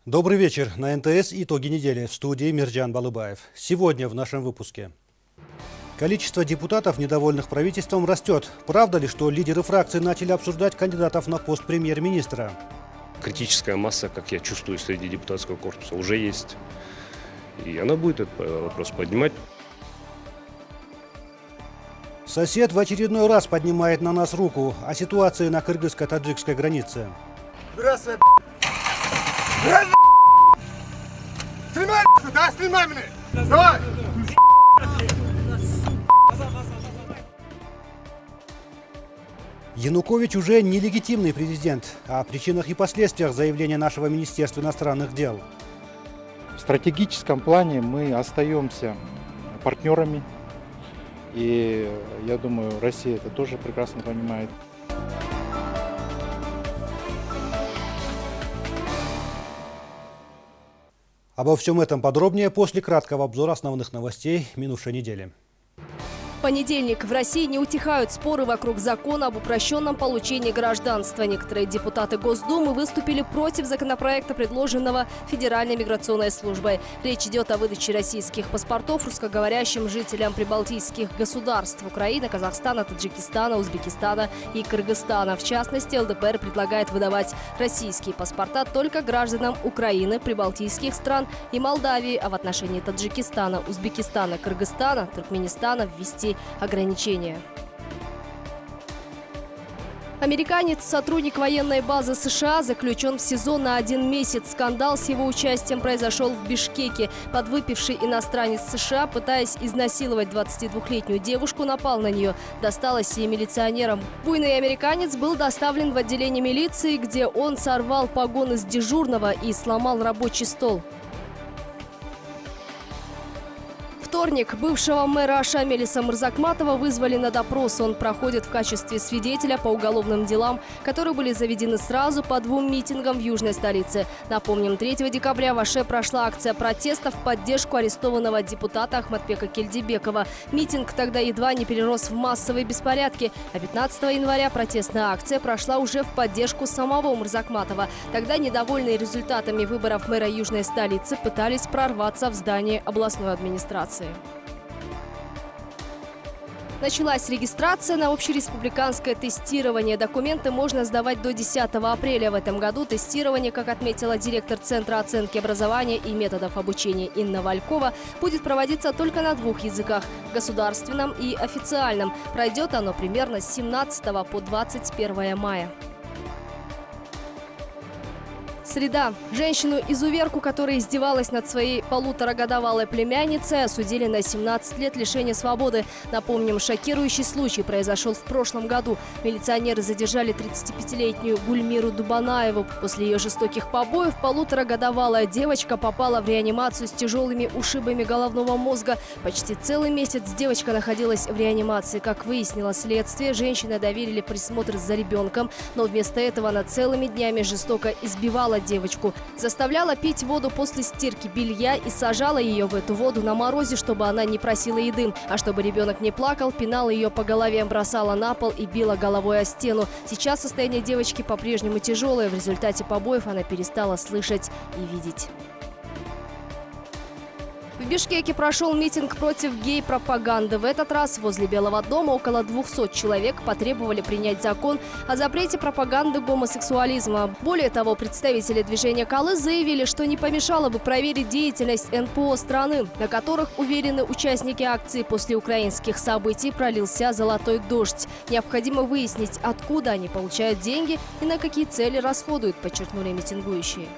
Добрый вечер. На НТС итоги недели. В студии Мирджан Балыбаев. Сегодня в нашем выпуске. Количество депутатов, недовольных правительством, растет. Правда ли, что лидеры фракций начали обсуждать кандидатов на пост премьер-министра? Критическая масса, как я чувствую, среди депутатского корпуса уже есть. И она будет этот вопрос поднимать. Сосед в очередной раз поднимает на нас руку о ситуации на кыргызско-таджикской границе. Здравствуй, Снимай, да, снимай меня! Давай! Янукович уже нелегитимный президент. О причинах и последствиях заявления нашего Министерства иностранных дел. В стратегическом плане мы остаемся партнерами. И я думаю, Россия это тоже прекрасно понимает. Обо всем этом подробнее после краткого обзора основных новостей минувшей недели. В понедельник в России не утихают споры вокруг закона об упрощенном получении гражданства. Некоторые депутаты Госдумы выступили против законопроекта, предложенного Федеральной миграционной службой. Речь идет о выдаче российских паспортов русскоговорящим жителям прибалтийских государств – Украины, Казахстана, Таджикистана, Узбекистана и Кыргызстана. В частности, ЛДПР предлагает выдавать российские паспорта только гражданам Украины, прибалтийских стран и Молдавии, а в отношении Таджикистана, Узбекистана, Кыргызстана, Туркменистана ввести ограничения. Американец, сотрудник военной базы США, заключен в СИЗО на 1 месяц. Скандал с его участием произошел в Бишкеке. Подвыпивший иностранец США, пытаясь изнасиловать 22-летнюю девушку, напал на нее. Досталось и милиционерам. Буйный американец был доставлен в отделение милиции, где он сорвал погоны с дежурного и сломал рабочий стол. Вторник. Бывшего мэра Аша Мелиса Мырзакматова вызвали на допрос. Он проходит в качестве свидетеля по уголовным делам, которые были заведены сразу по 2 митингам в южной столице. Напомним, 3 декабря в Аше прошла акция протеста в поддержку арестованного депутата Ахматбека Кельдибекова. Митинг тогда едва не перерос в массовые беспорядки. А 15 января протестная акция прошла уже в поддержку самого Мырзакматова. Тогда недовольные результатами выборов мэра южной столицы пытались прорваться в здание областной администрации. Началась регистрация на общереспубликанское тестирование. Документы можно сдавать до 10 апреля. В этом году тестирование, как отметила директор Центра оценки образования и методов обучения Инна Валькова, будет проводиться только на 2 языках – государственном и официальном. Пройдет оно примерно с 17 по 21 мая. Среда. Женщину-изуверку, которая издевалась над своей 1,5-годовалой племянницей, осудили на 17 лет лишения свободы. Напомним, шокирующий случай произошел в прошлом году. Милиционеры задержали 35-летнюю Гульмиру Дубанаеву. После ее жестоких побоев 1,5-годовалая девочка попала в реанимацию с тяжелыми ушибами головного мозга. Почти целый месяц девочка находилась в реанимации. Как выяснило следствие, женщине доверили присмотр за ребенком, но вместо этого она целыми днями жестоко избивала девочку. Заставляла пить воду после стирки белья и сажала ее в эту воду на морозе, чтобы она не просила еды. А чтобы ребенок не плакал, пинала ее по голове, бросала на пол и била головой о стену. Сейчас состояние девочки по-прежнему тяжелое. В результате побоев она перестала слышать и видеть. В Бишкеке прошел митинг против гей-пропаганды. В этот раз возле Белого дома около 200 человек потребовали принять закон о запрете пропаганды гомосексуализма. Более того, представители движения «Калыс» заявили, что не помешало бы проверить деятельность НПО страны, на которых, уверены участники акции, после украинских событий пролился золотой дождь. Необходимо выяснить, откуда они получают деньги и на какие цели расходуют, подчеркнули митингующие.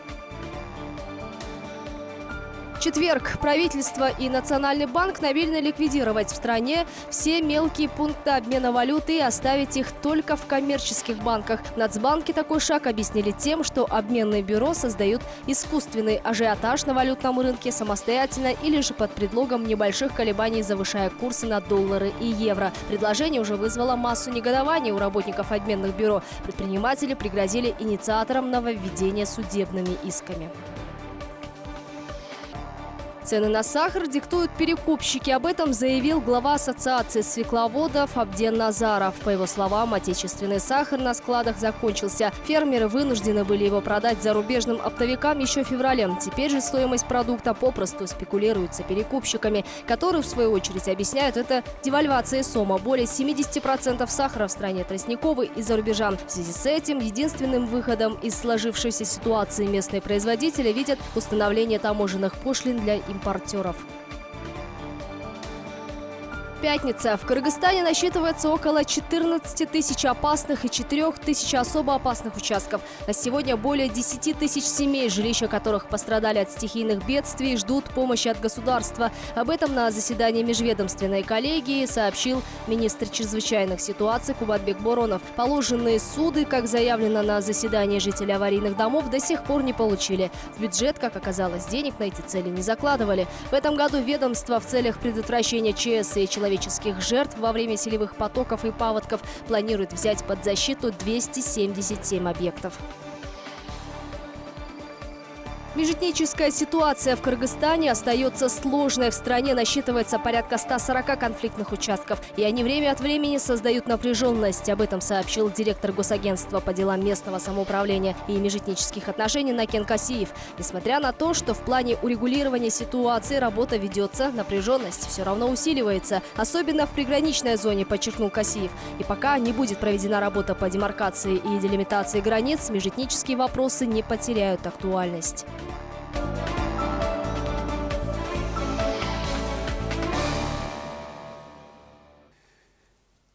Четверг. Правительство и Национальный банк намерены ликвидировать в стране все мелкие пункты обмена валюты и оставить их только в коммерческих банках. В Нацбанке такой шаг объяснили тем, что обменные бюро создают искусственный ажиотаж на валютном рынке самостоятельно или же под предлогом небольших колебаний, завышая курсы на доллары и евро. Предложение уже вызвало массу негодования у работников обменных бюро. Предприниматели пригрозили инициаторам нововведения судебными исками. Цены на сахар диктуют перекупщики. Об этом заявил глава Ассоциации свекловодов Абден Назаров. По его словам, отечественный сахар на складах закончился. Фермеры вынуждены были его продать зарубежным оптовикам еще в феврале. Теперь же стоимость продукта попросту спекулируется перекупщиками, которые, в свою очередь, объясняют это девальвацией сома. Более 70% сахара в стране тростниковый из-за рубежа. В связи с этим единственным выходом из сложившейся ситуации местные производители видят установление таможенных пошлин для импортеров. Пятница. В Кыргызстане насчитывается около 14 тысяч опасных и 4 тысяч особо опасных участков. На сегодня более 10 тысяч семей, жилища которых пострадали от стихийных бедствий, ждут помощи от государства. Об этом на заседании межведомственной коллегии сообщил министр чрезвычайных ситуаций Кубатбек Боронов. Положенные суды, как заявлено на заседании, жители аварийных домов до сих пор не получили. В бюджет, как оказалось, денег на эти цели не закладывали. В этом году ведомство в целях предотвращения ЧС и человеческих жертв во время селевых потоков и паводков планирует взять под защиту 277 объектов. Межэтническая ситуация в Кыргызстане остается сложной. В стране насчитывается порядка 140 конфликтных участков, и они время от времени создают напряженность. Об этом сообщил директор Госагентства по делам местного самоуправления и межэтнических отношений Накен Касиев. Несмотря на то, что в плане урегулирования ситуации работа ведется, напряженность все равно усиливается. Особенно в приграничной зоне, подчеркнул Касиев. И пока не будет проведена работа по демаркации и делимитации границ, межэтнические вопросы не потеряют актуальность.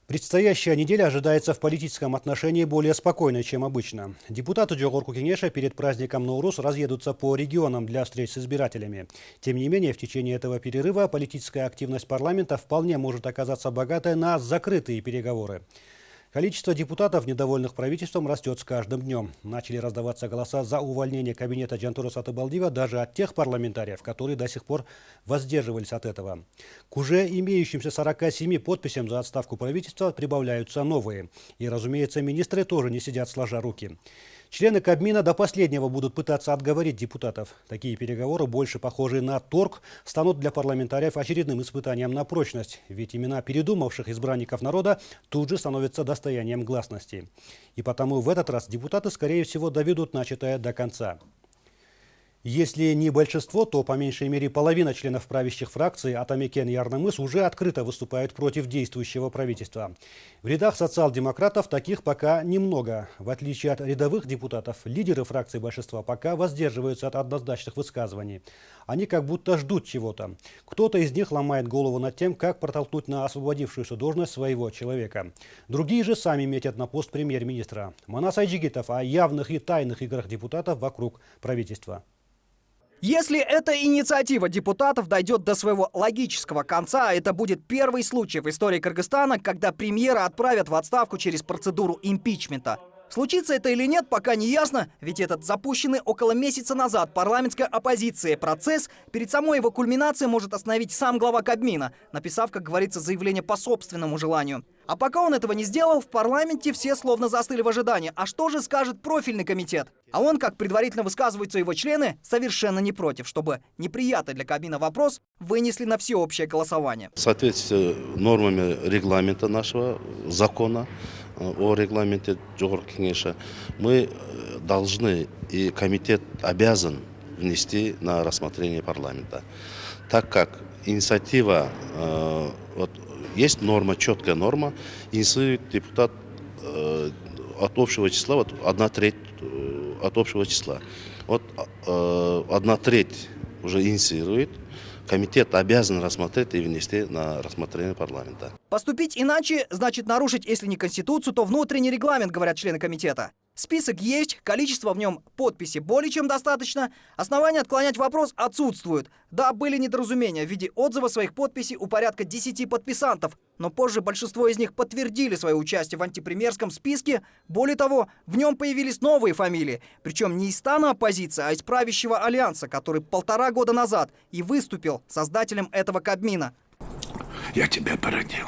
Предстоящая неделя ожидается в политическом отношении более спокойной, чем обычно. Депутаты Жогорку Кенеша перед праздником Наурус разъедутся по регионам для встреч с избирателями. Тем не менее, в течение этого перерыва политическая активность парламента вполне может оказаться богатой на закрытые переговоры. Количество депутатов, недовольных правительством, растет с каждым днем. Начали раздаваться голоса за увольнение кабинета Джантура Сатыбалдиева даже от тех парламентариев, которые до сих пор воздерживались от этого. К уже имеющимся 47 подписям за отставку правительства прибавляются новые. И, разумеется, министры тоже не сидят сложа руки. Члены Кабмина до последнего будут пытаться отговорить депутатов. Такие переговоры, больше похожие на торг, станут для парламентариев очередным испытанием на прочность. Ведь имена передумавших избранников народа тут же становятся достоянием гласности. И потому в этот раз депутаты, скорее всего, доведут начатое до конца. Если не большинство, то по меньшей мере половина членов правящих фракций Атамекен и Арнамыс уже открыто выступают против действующего правительства. В рядах социал-демократов таких пока немного. В отличие от рядовых депутатов, лидеры фракций большинства пока воздерживаются от однозначных высказываний. Они как будто ждут чего-то. Кто-то из них ломает голову над тем, как протолкнуть на освободившуюся должность своего человека. Другие же сами метят на пост премьер-министра. Манас Айджигитов о явных и тайных играх депутатов вокруг правительства. Если эта инициатива депутатов дойдет до своего логического конца, это будет первый случай в истории Кыргызстана, когда премьера отправят в отставку через процедуру импичмента. Случится это или нет, пока не ясно, ведь этот запущенный около месяца назад парламентской оппозицией процесс перед самой его кульминацией может остановить сам глава Кабмина, написав, как говорится, заявление по собственному желанию. А пока он этого не сделал, в парламенте все словно застыли в ожидании. А что же скажет профильный комитет? А он, как предварительно высказываются его члены, совершенно не против, чтобы неприятный для Кабмина вопрос вынесли на всеобщее голосование. В соответствии с нормами регламента нашего закона о регламенте Жогорку Кенеша, мы должны, и комитет обязан внести на рассмотрение парламента. Так как инициатива, есть норма, четкая норма, инициирует депутат от общего числа, вот 1/3 от общего числа. Вот 1/3 уже инициирует, комитет обязан рассмотреть и внести на рассмотрение парламента. Поступить иначе значит нарушить, если не Конституцию, то внутренний регламент, говорят члены комитета. Список есть, количество в нем подписей более чем достаточно, основания отклонять вопрос отсутствуют. Да, были недоразумения в виде отзыва своих подписей у порядка 10 подписантов, но позже большинство из них подтвердили свое участие в антипремьерском списке. Более того, в нем появились новые фамилии, причем не из стана оппозиции, а из правящего альянса, который 1,5 года назад и выступил создателем этого Кабмина. Я тебя породил.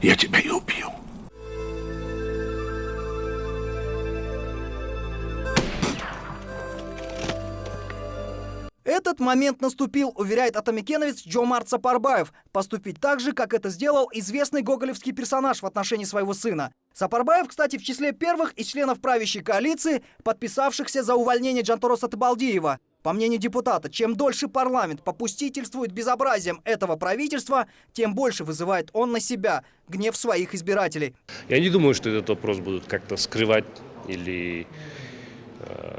Я тебя и убью. Этот момент наступил, уверяет атамекеновец Джомарт Сапарбаев. Поступить так же, как это сделал известный гоголевский персонаж в отношении своего сына. Сапарбаев, кстати, в числе первых из членов правящей коалиции, подписавшихся за увольнение Джантороса Табалдиева. По мнению депутата, чем дольше парламент попустительствует безобразием этого правительства, тем больше вызывает он на себя гнев своих избирателей. Я не думаю, что этот вопрос будут как-то скрывать или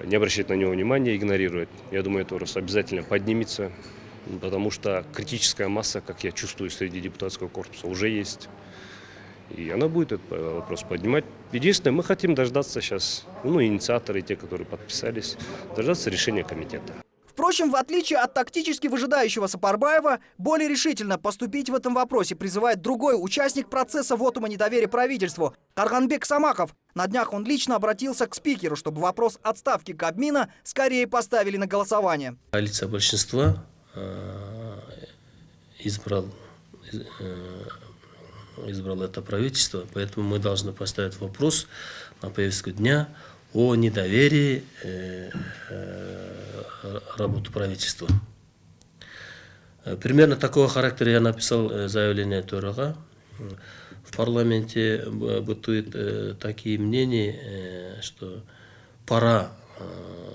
не обращать на него внимания, игнорировать. Я думаю, этот вопрос обязательно поднимется, потому что критическая масса, как я чувствую, среди депутатского корпуса уже есть. И она будет этот вопрос поднимать. Единственное, мы хотим дождаться сейчас, инициаторы, те, которые подписались, дождаться решения комитета. Впрочем, в отличие от тактически выжидающего Сапарбаева, более решительно поступить в этом вопросе призывает другой участник процесса вотума недоверия правительству – Карганбек Самахов. На днях он лично обратился к спикеру, чтобы вопрос отставки Кабмина скорее поставили на голосование. Коалиция большинства избрал это правительство, поэтому мы должны поставить вопрос на повестку дня о недоверии работы правительства. Примерно такого характера я написал заявление Төрага. В парламенте бытуют такие мнения, что пора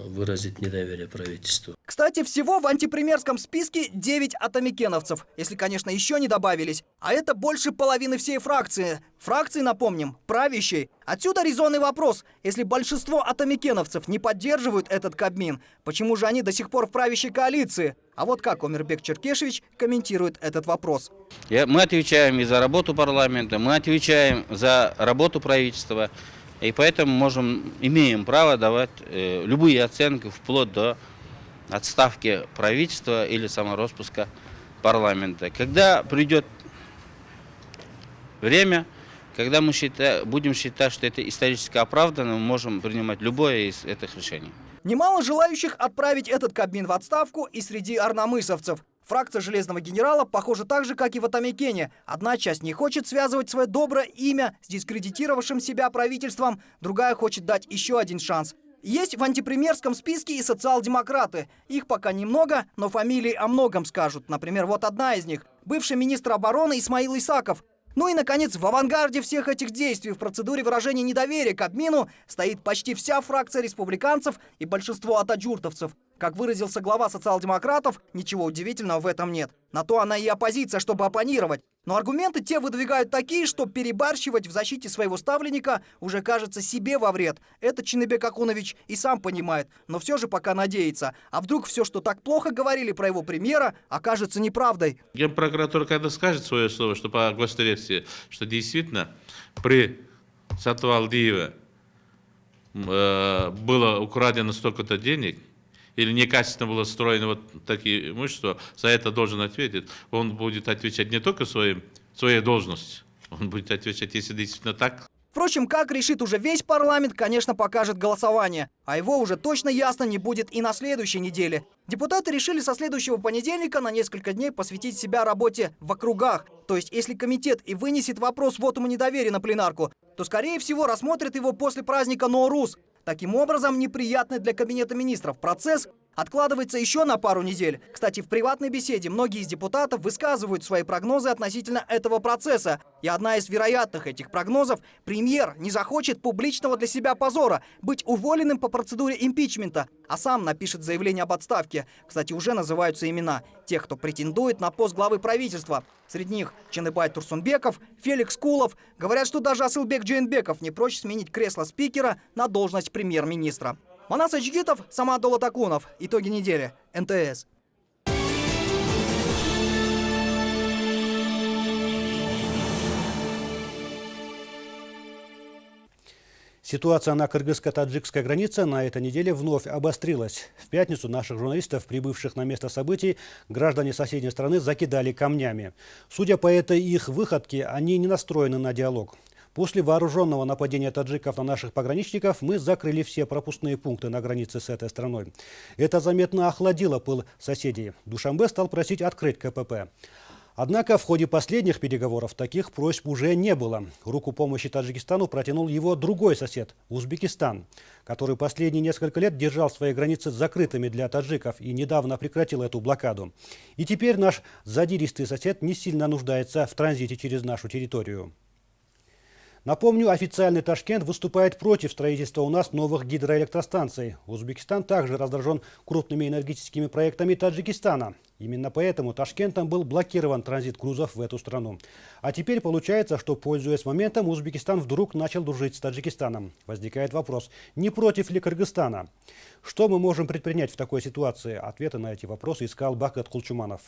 выразить недоверие правительству. Кстати, всего в антипремьерском списке 9 атамекеновцев, если, конечно, еще не добавились. А это больше половины всей фракции. Фракции, напомним, правящей. Отсюда резонный вопрос. Если большинство атамекеновцев не поддерживают этот Кабмин, почему же они до сих пор в правящей коалиции? А вот как Омирбек Черкешевич комментирует этот вопрос. Мы отвечаем и за работу парламента, мы отвечаем за работу правительства. И поэтому имеем право давать любые оценки вплоть до отставки правительства или самороспуска парламента. Когда придет время, когда мы будем считать, что это исторически оправданно, мы можем принимать любое из этих решений. Немало желающих отправить этот Кабмин в отставку и среди арнамысовцев. Фракция Железного генерала похожа так же, как и в Атамекене. Одна часть не хочет связывать свое доброе имя с дискредитировавшим себя правительством, другая хочет дать еще один шанс. Есть в антипремьерском списке и социал-демократы. Их пока немного, но фамилии о многом скажут. Например, вот одна из них – бывший министр обороны Исмаил Исаков. Ну и, наконец, в авангарде всех этих действий в процедуре выражения недоверия Кабмину стоит почти вся фракция республиканцев и большинство атаджуртовцев. Как выразился глава социал-демократов, ничего удивительного в этом нет. На то она и оппозиция, чтобы оппонировать. Но аргументы те выдвигают такие, что перебарщивать в защите своего ставленника уже кажется себе во вред. Это Чиныбек Акунович и сам понимает, но все же пока надеется. А вдруг все, что так плохо говорили про его премьера, окажется неправдой? Генпрокуратура, когда скажет свое слово, что по госверсии, что действительно при Сатвалдиеве было украдено столько-то денег, или некачественно было строено вот такие имущества, за это должен ответить. Он будет отвечать не только своей должностью, он будет отвечать, если действительно так. Впрочем, как решит уже весь парламент, конечно, покажет голосование. А его уже точно ясно не будет и на следующей неделе. Депутаты решили со следующего понедельника на несколько дней посвятить себя работе в округах. То есть, если комитет и вынесет вопрос вотума недоверия на пленарку, то, скорее всего, рассмотрят его после праздника Ноурус. Таким образом, неприятный для Кабинета министров процесс откладывается еще на пару недель. Кстати, в приватной беседе многие из депутатов высказывают свои прогнозы относительно этого процесса. И одна из вероятных этих прогнозов – премьер не захочет публичного для себя позора быть уволенным по процедуре импичмента, а сам напишет заявление об отставке. Кстати, уже называются имена тех, кто претендует на пост главы правительства. Среди них Чаныбай Турсунбеков, Феликс Кулов. Говорят, что даже Асылбек Джейнбеков не прочь сменить кресло спикера на должность премьер-министра. Манас Ачгитов, Самат Долатакунов. Итоги недели. НТС. Ситуация на кыргызско-таджикской границе на этой неделе вновь обострилась. В пятницу наших журналистов, прибывших на место событий, граждане соседней страны закидали камнями. Судя по этой их выходке, они не настроены на диалог. После вооруженного нападения таджиков на наших пограничников мы закрыли все пропускные пункты на границе с этой страной. Это заметно охладило пыл соседей. Душанбе стал просить открыть КПП. Однако в ходе последних переговоров таких просьб уже не было. Руку помощи Таджикистану протянул его другой сосед – Узбекистан, который последние несколько лет держал свои границы закрытыми для таджиков и недавно прекратил эту блокаду. И теперь наш задиристый сосед не сильно нуждается в транзите через нашу территорию. Напомню, официальный Ташкент выступает против строительства у нас новых гидроэлектростанций. Узбекистан также раздражен крупными энергетическими проектами Таджикистана. Именно поэтому Ташкентом был блокирован транзит грузов в эту страну. А теперь получается, что, пользуясь моментом, Узбекистан вдруг начал дружить с Таджикистаном. Возникает вопрос, не против ли Кыргызстана? Что мы можем предпринять в такой ситуации? Ответы на эти вопросы искал Бахтат Кулчуманов.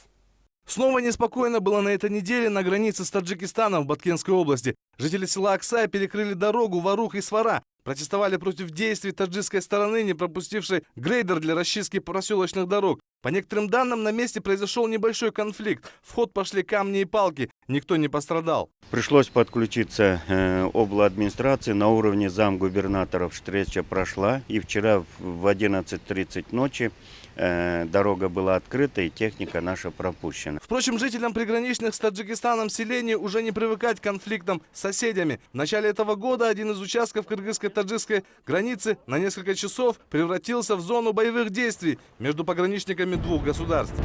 Снова неспокойно было на этой неделе на границе с Таджикистаном в Баткенской области. Жители села Аксай перекрыли дорогу Варух и Свара. Протестовали против действий таджикской стороны, не пропустившей грейдер для расчистки проселочных дорог. По некоторым данным, на месте произошел небольшой конфликт. В ход пошли камни и палки. Никто не пострадал. Пришлось подключиться обладминистрации на уровне замгубернаторов. Встреча прошла. И вчера в 11:30 ночи дорога была открыта и техника наша пропущена. Впрочем, жителям приграничных с Таджикистаном селений уже не привыкать к конфликтам с соседями. В начале этого года один из участков кыргызско-таджикской границы на несколько часов превратился в зону боевых действий между пограничниками двух государств.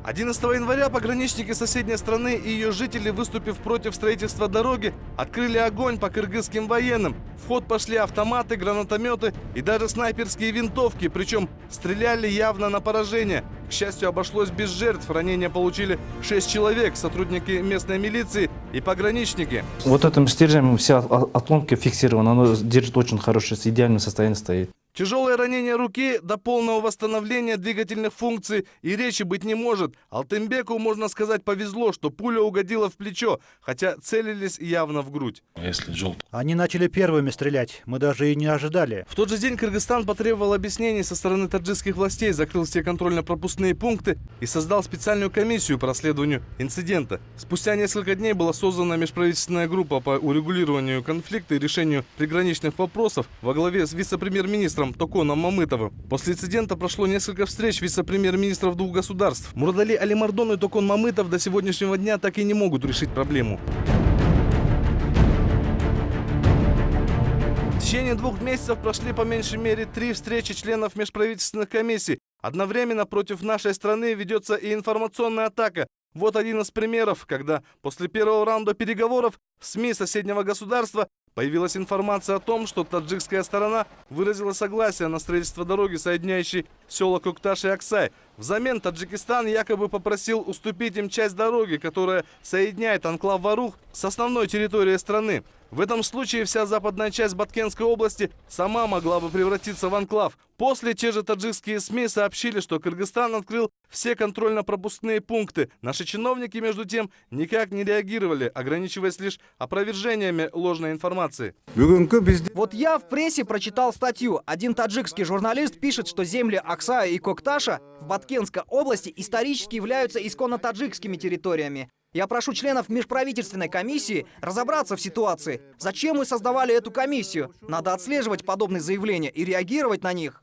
11 января пограничники соседней страны и ее жители, выступив против строительства дороги, открыли огонь по кыргызским военным. В ход пошли автоматы, гранатометы и даже снайперские винтовки, причем стреляли явно на поражение. К счастью, обошлось без жертв. Ранения получили 6 человек, сотрудники местной милиции и пограничники. Вот этим стержнем вся отломка фиксирована, она держит очень хорошее, идеальное состояние стоит. Тяжелое ранение руки до полного восстановления двигательных функций и речи быть не может. Алтынбеку, можно сказать, повезло, что пуля угодила в плечо, хотя целились явно в грудь. Они начали первыми стрелять, мы даже и не ожидали. В тот же день Кыргызстан потребовал объяснений со стороны таджикских властей, закрыл все контрольно-пропускные пункты и создал специальную комиссию по расследованию инцидента. Спустя несколько дней была создана межправительственная группа по урегулированию конфликта и решению приграничных вопросов во главе с вице-премьер-министром Токоном Мамытовым. После инцидента прошло несколько встреч вице-премьер-министров двух государств. Муродали Алимардон и Токон Мамытов до сегодняшнего дня так и не могут решить проблему. В течение 2 месяцев прошли по меньшей мере 3 встречи членов межправительственных комиссий. Одновременно против нашей страны ведется и информационная атака. Вот один из примеров, когда после первого раунда переговоров в СМИ соседнего государства появилась информация о том, что таджикская сторона выразила согласие на строительство дороги, соединяющей села Кокташ и Аксай. Взамен Таджикистан якобы попросил уступить им часть дороги, которая соединяет анклав Варух с основной территорией страны. В этом случае вся западная часть Баткенской области сама могла бы превратиться в анклав. После те же таджикские СМИ сообщили, что Кыргызстан открыл все контрольно-пропускные пункты. Наши чиновники, между тем, никак не реагировали, ограничиваясь лишь опровержениями ложной информации. Вот я в прессе прочитал статью. Один таджикский журналист пишет, что земли Аксая и Кокташа в Баткенской области исторически являются исконно таджикскими территориями. Я прошу членов межправительственной комиссии разобраться в ситуации. Зачем мы создавали эту комиссию? Надо отслеживать подобные заявления и реагировать на них.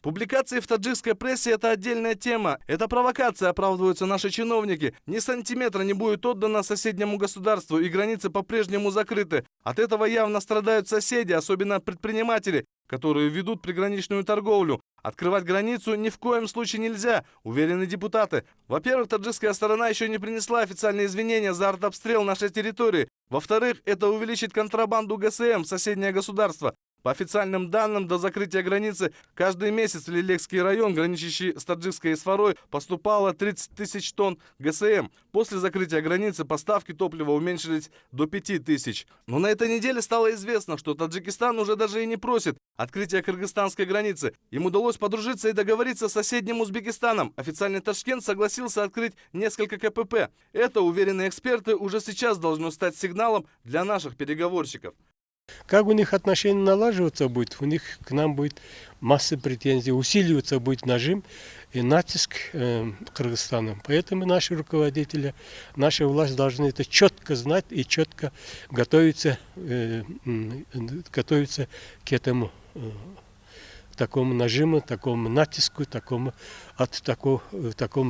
Публикации в таджикской прессе – это отдельная тема. Это провокация, оправдываются наши чиновники. Ни сантиметра не будет отдано соседнему государству, и границы по-прежнему закрыты. От этого явно страдают соседи, особенно предприниматели, которые ведут приграничную торговлю. Открывать границу ни в коем случае нельзя, уверены депутаты. Во-первых, таджикская сторона еще не принесла официальные извинения за артобстрел нашей территории. Во-вторых, это увеличит контрабанду ГСМ в соседнее государство. По официальным данным, до закрытия границы каждый месяц в Лилекский район, граничащий с Таджикской и Сварой, поступало 30 тысяч тонн ГСМ. После закрытия границы поставки топлива уменьшились до 5 тысяч. Но на этой неделе стало известно, что Таджикистан уже даже и не просит открытия кыргызстанской границы. Им удалось подружиться и договориться с соседним Узбекистаном. Официальный Ташкент согласился открыть несколько КПП. Это, уверены эксперты, уже сейчас должно стать сигналом для наших переговорщиков. Как у них отношения налаживаться будет, у них к нам будет масса претензий, усиливаться будет нажим и натиск Кыргызстана. Поэтому наши руководители, наша власть должны это четко знать и четко готовиться к этому такому нажиму, такому натиску, такому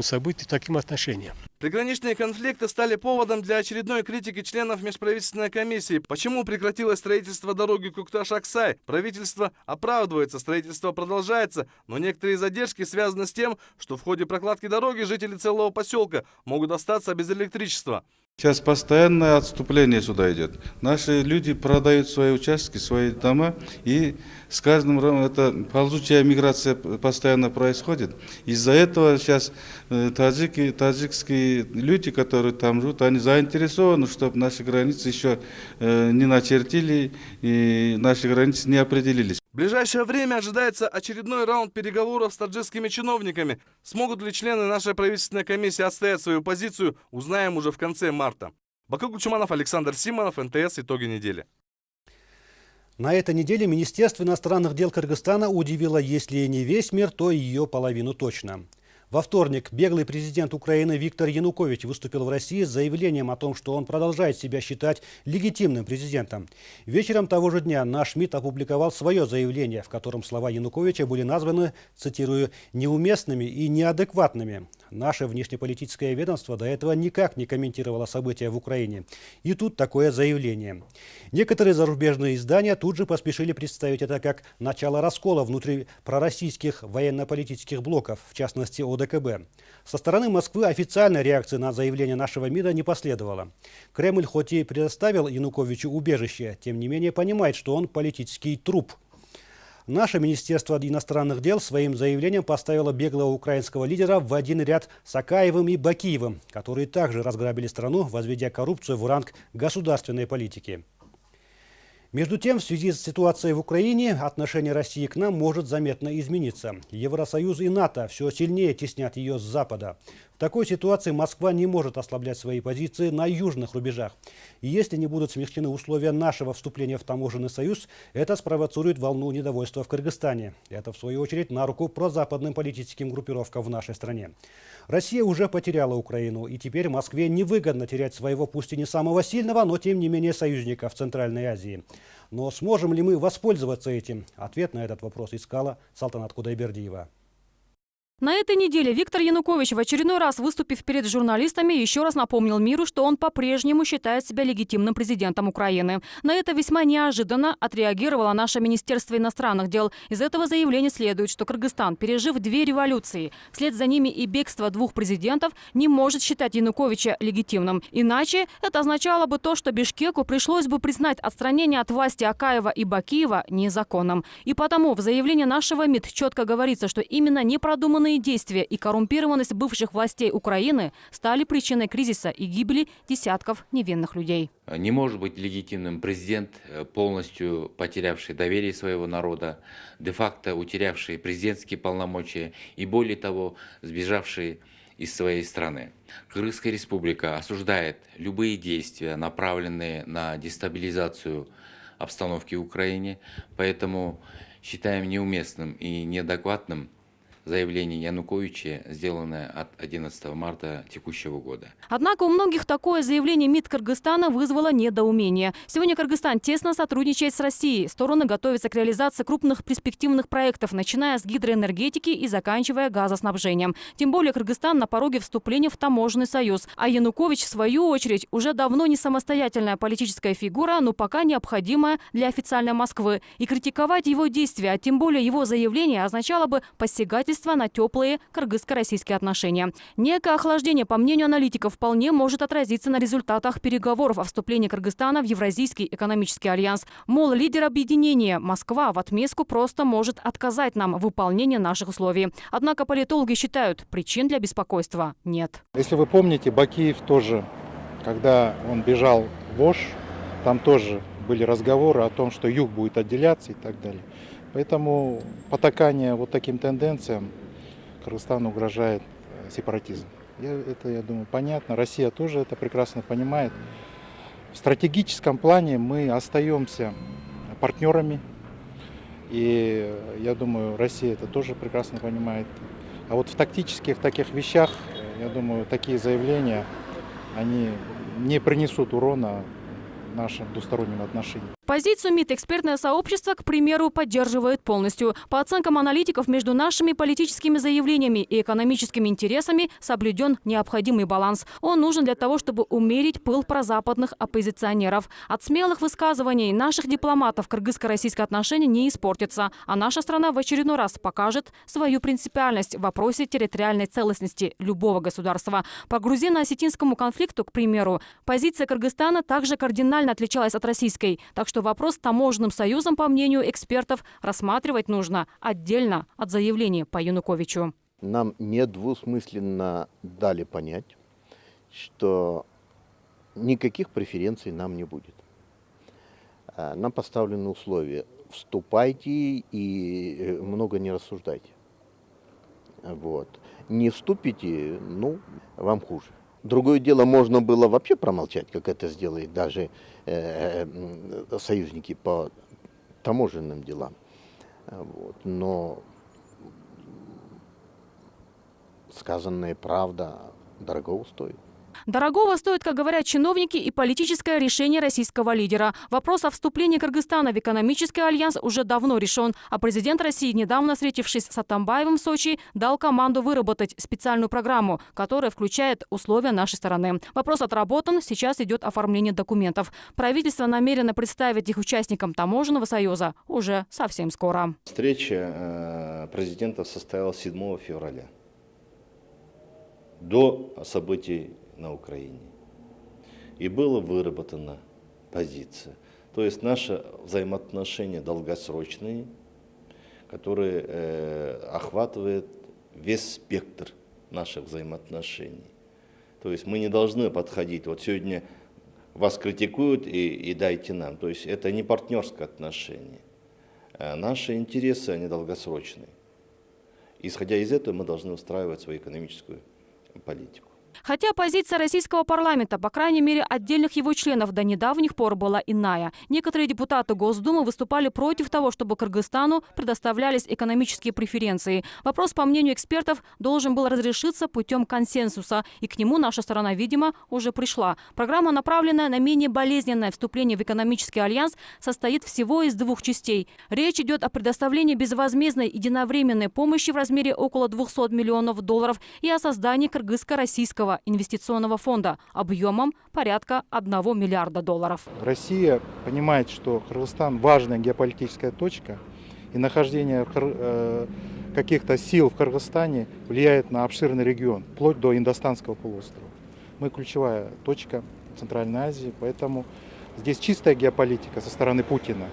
событию, таким отношениям. Приграничные конфликты стали поводом для очередной критики членов межправительственной комиссии. Почему прекратилось строительство дороги Кукташ-Аксай? Правительство оправдывается, строительство продолжается, но некоторые задержки связаны с тем, что в ходе прокладки дороги жители целого поселка могут остаться без электричества. Сейчас постоянное отступление сюда идет. Наши люди продают свои участки, свои дома, и с каждым разом это ползучая миграция постоянно происходит. Из-за этого сейчас таджикские люди, которые там живут, они заинтересованы, чтобы наши границы еще не начертили и наши границы не определились. В ближайшее время ожидается очередной раунд переговоров с таджикскими чиновниками. Смогут ли члены нашей правительственной комиссии отстоять свою позицию, узнаем уже в конце марта. Баку Кучуманов, Александр Симонов, НТС. Итоги недели. На этой неделе Министерство иностранных дел Кыргызстана удивило, если не весь мир, то ее половину точно. Во вторник беглый президент Украины Виктор Янукович выступил в России с заявлением о том, что он продолжает себя считать легитимным президентом. Вечером того же дня наш МИД опубликовал свое заявление, в котором слова Януковича были названы, цитирую, «неуместными и неадекватными». Наше внешнеполитическое ведомство до этого никак не комментировало события в Украине. И тут такое заявление. Некоторые зарубежные издания тут же поспешили представить это как начало раскола внутри пророссийских военно-политических блоков, в частности ОДКБ. Со стороны Москвы официальной реакции на заявление нашего МИДа не последовало. Кремль хоть и предоставил Януковичу убежище, тем не менее понимает, что он политический труп. Наше Министерство иностранных дел своим заявлением поставило беглого украинского лидера в один ряд с Акаевым и Бакиевым, которые также разграбили страну, возведя коррупцию в ранг государственной политики. Между тем, в связи с ситуацией в Украине, отношение России к нам может заметно измениться. Евросоюз и НАТО все сильнее теснят ее с Запада. В такой ситуации Москва не может ослаблять свои позиции на южных рубежах. И если не будут смягчены условия нашего вступления в таможенный союз, это спровоцирует волну недовольства в Кыргызстане. Это, в свою очередь, на руку прозападным политическим группировкам в нашей стране. Россия уже потеряла Украину, и теперь Москве невыгодно терять своего, пусть и не самого сильного, но тем не менее союзника в Центральной Азии. Но сможем ли мы воспользоваться этим? Ответ на этот вопрос искала Салтанат Кудайбердиева. На этой неделе Виктор Янукович, в очередной раз выступив перед журналистами, еще раз напомнил миру, что он по-прежнему считает себя легитимным президентом Украины. На это весьма неожиданно отреагировало наше Министерство иностранных дел. Из этого заявления следует, что Кыргызстан, пережив 2 революции, вслед за ними и бегство 2 президентов, не может считать Януковича легитимным. Иначе это означало бы то, что Бишкеку пришлось бы признать отстранение от власти Акаева и Бакиева незаконным. И потому в заявлении нашего МИД четко говорится, что именно непродуманные действия и коррумпированность бывших властей Украины стали причиной кризиса и гибели десятков невинных людей. Не может быть легитимным президент, полностью потерявший доверие своего народа, де-факто утерявший президентские полномочия и, более того, сбежавший из своей страны. Кыргызская республика осуждает любые действия, направленные на дестабилизацию обстановки в Украине, поэтому считаем неуместным и неадекватным заявление Януковича, сделанное от 11 марта текущего года. Однако у многих такое заявление МИД Кыргызстана вызвало недоумение. Сегодня Кыргызстан тесно сотрудничает с Россией. Стороны готовятся к реализации крупных перспективных проектов, начиная с гидроэнергетики и заканчивая газоснабжением. Тем более Кыргызстан на пороге вступления в таможенный союз. А Янукович, в свою очередь, уже давно не самостоятельная политическая фигура, но пока необходимая для официальной Москвы. И критиковать его действия, а тем более его заявление, означало бы посягательство на теплые кыргызско-российские отношения. Некое охлаждение, по мнению аналитиков, вполне может отразиться на результатах переговоров о вступлении Кыргызстана в Евразийский экономический альянс. Мол, лидер объединения Москва в отместку просто может отказать нам в выполнении наших условий. Однако политологи считают, причин для беспокойства нет. Если вы помните, Бакиев тоже, когда он бежал в Ош, там тоже были разговоры о том, что юг будет отделяться и так далее. Поэтому потакание вот таким тенденциям Кыргызстану угрожает сепаратизм. Я думаю, понятно. Россия тоже это прекрасно понимает. В стратегическом плане мы остаемся партнерами. И я думаю, Россия это тоже прекрасно понимает. А вот в тактических таких вещах, я думаю, такие заявления, они не принесут урона нашим двусторонним отношениям. Позицию МИД экспертное сообщество, к примеру, поддерживает полностью. По оценкам аналитиков, между нашими политическими заявлениями и экономическими интересами соблюден необходимый баланс. Он нужен для того, чтобы умерить пыл прозападных оппозиционеров. От смелых высказываний наших дипломатов кыргызско-российские отношения не испортятся, а наша страна в очередной раз покажет свою принципиальность в вопросе территориальной целостности любого государства. По грузино-осетинскому конфликту, к примеру, позиция Кыргызстана также кардинально отличалась от российской. Так что вопрос с таможенным союзом, по мнению экспертов, рассматривать нужно отдельно от заявления по Януковичу. Нам недвусмысленно дали понять, что никаких преференций нам не будет. Нам поставлены условия: вступайте и много не рассуждайте. Вот. Не вступите, ну, вам хуже. Другое дело, можно было вообще промолчать, как это сделают даже союзники по таможенным делам. Вот. Но сказанная правда дорого стоит. Дорогого стоит, как говорят чиновники, и политическое решение российского лидера. Вопрос о вступлении Кыргызстана в экономический альянс уже давно решен. А президент России, недавно встретившись с Атамбаевым в Сочи, дал команду выработать специальную программу, которая включает условия нашей стороны. Вопрос отработан, сейчас идет оформление документов. Правительство намерено представить их участникам таможенного союза уже совсем скоро. Встреча президента состоялась 7 февраля. До событий на Украине. И была выработана позиция. То есть наши взаимоотношения долгосрочные, которые охватывают весь спектр наших взаимоотношений. То есть мы не должны подходить, вот сегодня вас критикуют и дайте нам. То есть это не партнерское отношение. Наши интересы, они долгосрочные. Исходя из этого, мы должны устраивать свою экономическую политику. Хотя позиция российского парламента, по крайней мере отдельных его членов, до недавних пор была иная. Некоторые депутаты Госдумы выступали против того, чтобы Кыргызстану предоставлялись экономические преференции. Вопрос, по мнению экспертов, должен был разрешиться путем консенсуса. И к нему наша сторона, видимо, уже пришла. Программа, направленная на менее болезненное вступление в экономический альянс, состоит всего из 2 частей. Речь идет о предоставлении безвозмездной единовременной помощи в размере около $200 миллионов и о создании кыргызско-российского инвестиционного фонда объемом порядка $1 миллиарда. Россия понимает, что Кыргызстан важная геополитическая точка, и нахождение каких-то сил в Кыргызстане влияет на обширный регион, вплоть до Индостанского полуострова. Мы ключевая точка Центральной Азии, поэтому здесь чистая геополитика со стороны Путина.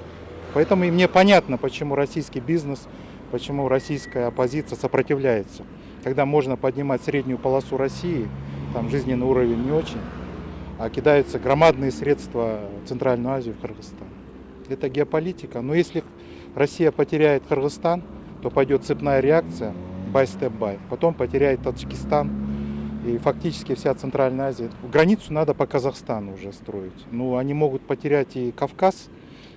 Поэтому и мне понятно, почему российский бизнес, почему российская оппозиция сопротивляется. Когда можно поднимать среднюю полосу России, там жизненный уровень не очень, а кидаются громадные средства в Центральную Азию, в Кыргызстан. Это геополитика. Но если Россия потеряет Кыргызстан, то пойдет цепная реакция, by step by. Потом потеряет Таджикистан и фактически вся Центральная Азия. Границу надо по Казахстану уже строить. Ну, они могут потерять и Кавказ,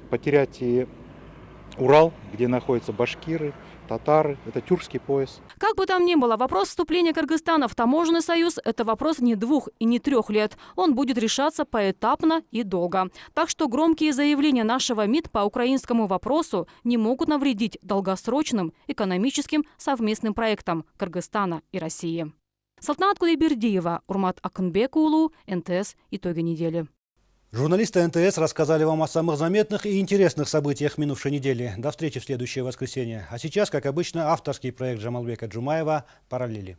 потерять и Урал, где находятся башкиры, татары, это тюркский пояс. Как бы там ни было, вопрос вступления Кыргызстана в таможенный союз – это вопрос не 2 и не 3 лет. Он будет решаться поэтапно и долго. Так что громкие заявления нашего МИД по украинскому вопросу не могут навредить долгосрочным экономическим совместным проектам Кыргызстана и России. Салтанат Кудайбердиева, Урмат Акынбекулу, НТС. Итоги недели. Журналисты НТС рассказали вам о самых заметных и интересных событиях минувшей недели. До встречи в следующее воскресенье. А сейчас, как обычно, авторский проект Жамалбека Джумаева «Параллели».